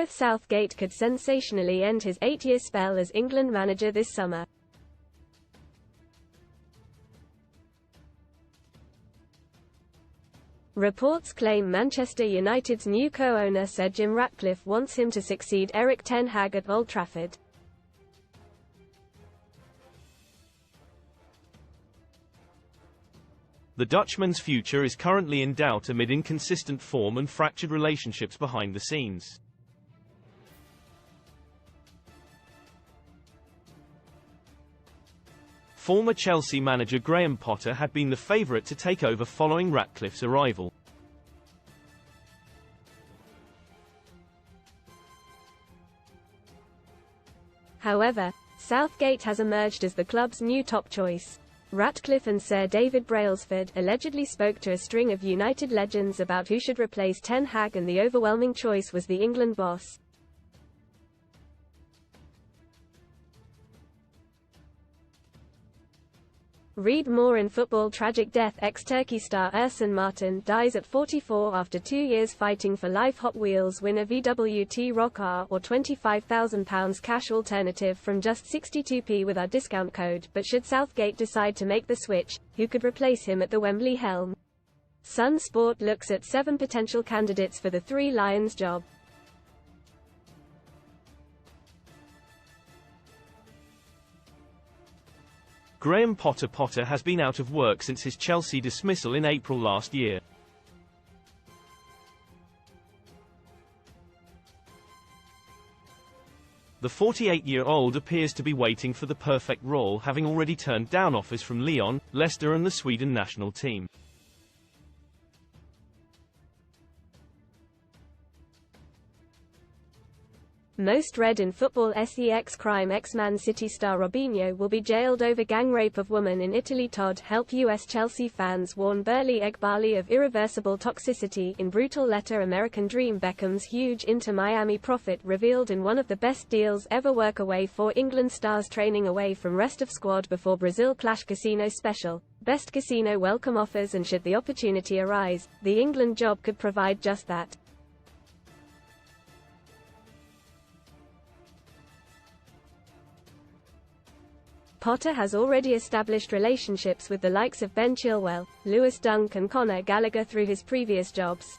Gareth Southgate could sensationally end his 8-year spell as England manager this summer. Reports claim Manchester United's new co-owner Sir Jim Ratcliffe wants him to succeed Erik ten Hag at Old Trafford. The Dutchman's future is currently in doubt amid inconsistent form and fractured relationships behind the scenes. Former Chelsea manager Graham Potter had been the favourite to take over following Ratcliffe's arrival. However, Southgate has emerged as the club's new top choice. Ratcliffe and Sir David Brailsford allegedly spoke to a string of United legends about who should replace Ten Hag, and the overwhelming choice was the England boss. Read more in Football. Tragic death. Ex-Turkey star Ersin Martin dies at 44 after 2 years fighting for life. Hot Wheels win a VWT Rock R or £25,000 cash alternative from just 62p with our discount code. But should Southgate decide to make the switch, who could replace him at the Wembley helm? Sun Sport looks at 7 potential candidates for the Three Lions job. Graham Potter has been out of work since his Chelsea dismissal in April last year. The 48-year-old appears to be waiting for the perfect role, having already turned down offers from Lyon, Leicester and the Sweden national team. Most read in Football. Sex crime. Ex-Man City star Robinho will be jailed over gang rape of woman in Italy. Todd help US Chelsea fans warn Burley Eghbali of irreversible toxicity in brutal letter. American Dream. Beckham's huge Inter Miami profit revealed in one of the best deals ever. Work away for England stars training away from rest of squad before Brazil clash. Casino special. Best casino welcome offers, and should the opportunity arise, the England job could provide just that. Potter has already established relationships with the likes of Ben Chilwell, Lewis Dunk and Conor Gallagher through his previous jobs.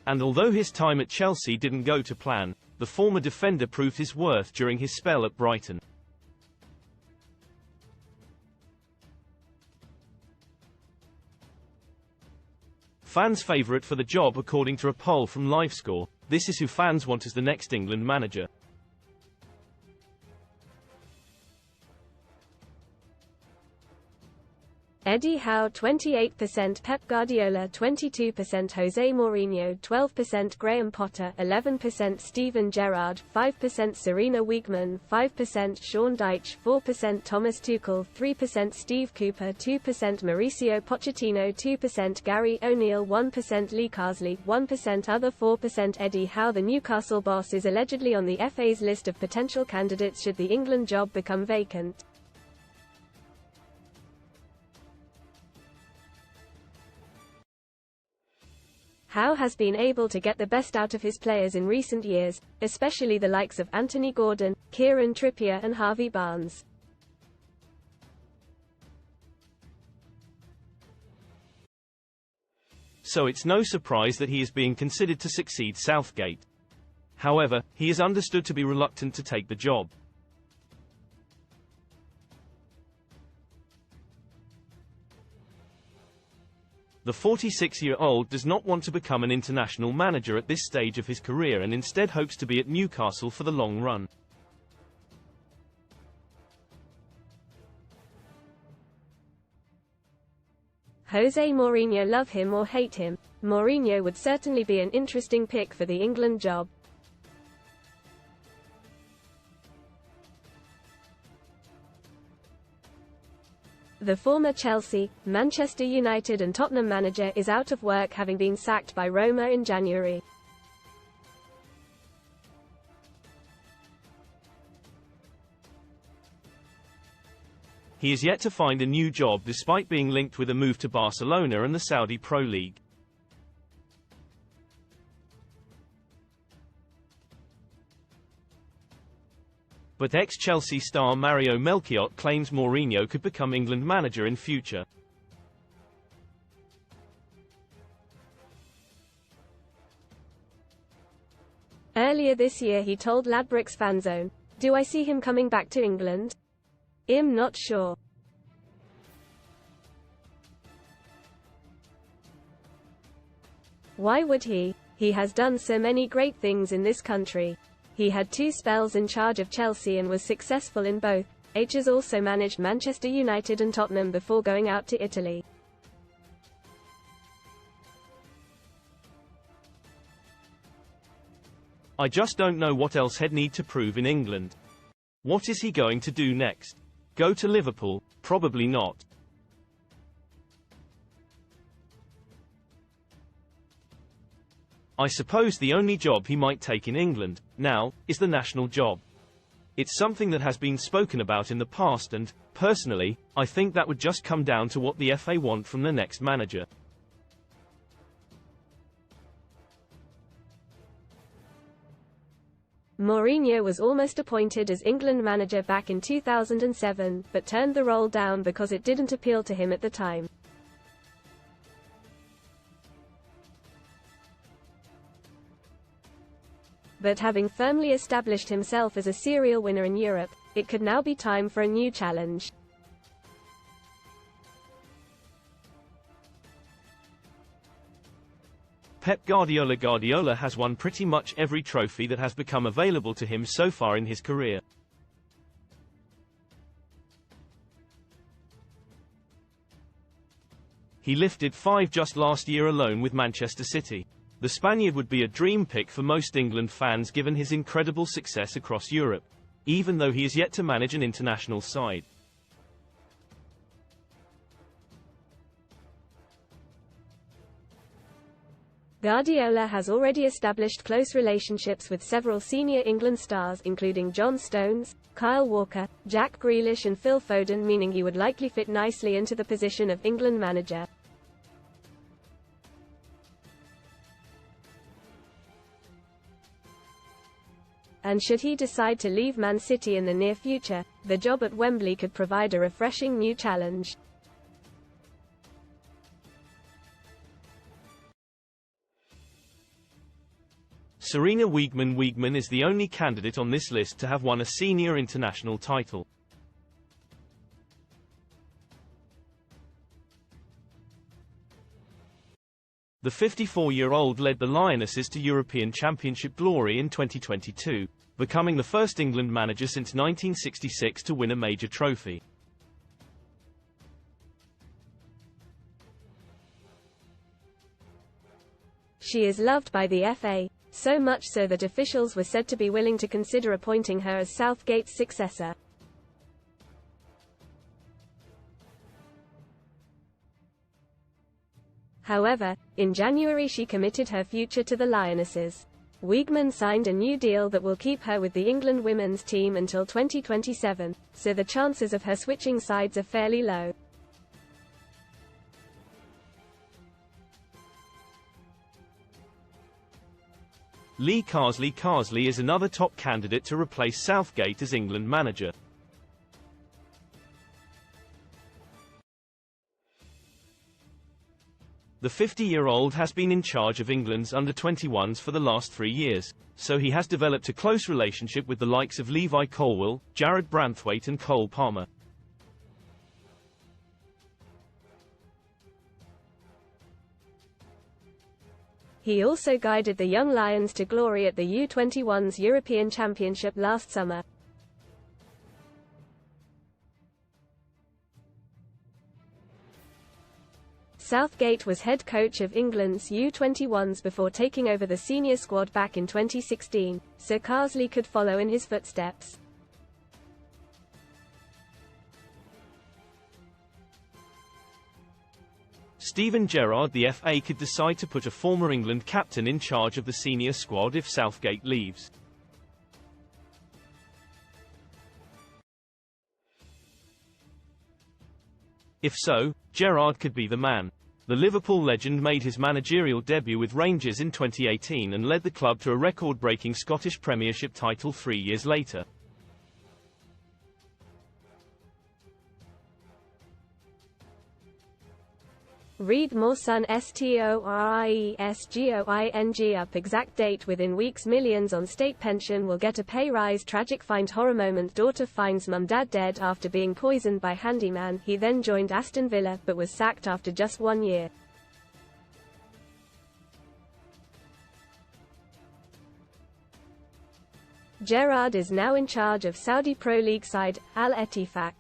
And although his time at Chelsea didn't go to plan, the former defender proved his worth during his spell at Brighton. Fans' favourite for the job according to a poll from LiveScore. This is who fans want as the next England manager. Eddie Howe 28%, Pep Guardiola 22%, Jose Mourinho 12%, Graham Potter 11%, Steven Gerrard 5%, Serena Wiegman 5%, Sean Dyche 4%, Thomas Tuchel 3%, Steve Cooper 2%, Mauricio Pochettino 2%, Gary O'Neill 1%, Lee Carsley 1%, other 4%. Eddie Howe, the Newcastle boss, is allegedly on the FA's list of potential candidates should the England job become vacant. Howe has been able to get the best out of his players in recent years, especially the likes of Anthony Gordon, Kieran Trippier and Harvey Barnes. So it's no surprise that he is being considered to succeed Southgate. However, he is understood to be reluctant to take the job. The 46-year-old does not want to become an international manager at this stage of his career and instead hopes to be at Newcastle for the long run. Jose Mourinho. Love him or hate him, Mourinho would certainly be an interesting pick for the England job. The former Chelsea, Manchester United and Tottenham manager is out of work, having been sacked by Roma in January. He is yet to find a new job despite being linked with a move to Barcelona and the Saudi Pro League. But ex-Chelsea star Mario Melchiot claims Mourinho could become England manager in future. Earlier this year he told Ladbrokes Fanzone, "Do I see him coming back to England? I'm not sure. Why would he? He has done so many great things in this country. He had 2 spells in charge of Chelsea and was successful in both. H has also managed Manchester United and Tottenham before going out to Italy. I just don't know what else he'd need to prove in England. What is he going to do next? Go to Liverpool? Probably not. I suppose the only job he might take in England, now, is the national job. It's something that has been spoken about in the past and, personally, I think that would just come down to what the FA want from the next manager. Mourinho was almost appointed as England manager back in 2007, but turned the role down because it didn't appeal to him at the time. But having firmly established himself as a serial winner in Europe, it could now be time for a new challenge. Pep Guardiola has won pretty much every trophy that has become available to him so far in his career. He lifted 5 just last year alone with Manchester City. The Spaniard would be a dream pick for most England fans given his incredible success across Europe, even though he is yet to manage an international side. Guardiola has already established close relationships with several senior England stars including John Stones, Kyle Walker, Jack Grealish and Phil Foden, meaning he would likely fit nicely into the position of England manager. And should he decide to leave Man City in the near future, the job at Wembley could provide a refreshing new challenge. Sarina Wiegman is the only candidate on this list to have won a senior international title. The 54-year-old led the Lionesses to European Championship glory in 2022, becoming the first England manager since 1966 to win a major trophy. She is loved by the FA, so much so that officials were said to be willing to consider appointing her as Southgate's successor. However, in January she committed her future to the Lionesses. Wiegman signed a new deal that will keep her with the England women's team until 2027, so the chances of her switching sides are fairly low. Lee Carsley is another top candidate to replace Southgate as England manager. The 50-year-old has been in charge of England's under-21s for the last 3 years, so he has developed a close relationship with the likes of Levi Colwill, Jared Branthwaite and Cole Palmer. He also guided the Young Lions to glory at the U21's European Championship last summer. Southgate was head coach of England's U21s before taking over the senior squad back in 2016, so Carsley could follow in his footsteps. Steven Gerrard. The FA could decide to put a former England captain in charge of the senior squad if Southgate leaves. If so, Gerrard could be the man. The Liverpool legend made his managerial debut with Rangers in 2018 and led the club to a record-breaking Scottish Premiership title 3 years later. Read more. Son STORIESGOING up. Exact date within weeks. Millions on state pension will get a pay rise. Tragic find. Horror moment. Daughter finds mum dad dead after being poisoned by handyman. He then joined Aston Villa, but was sacked after just 1 year. Gerrard is now in charge of Saudi Pro League side, Al Ettifaq.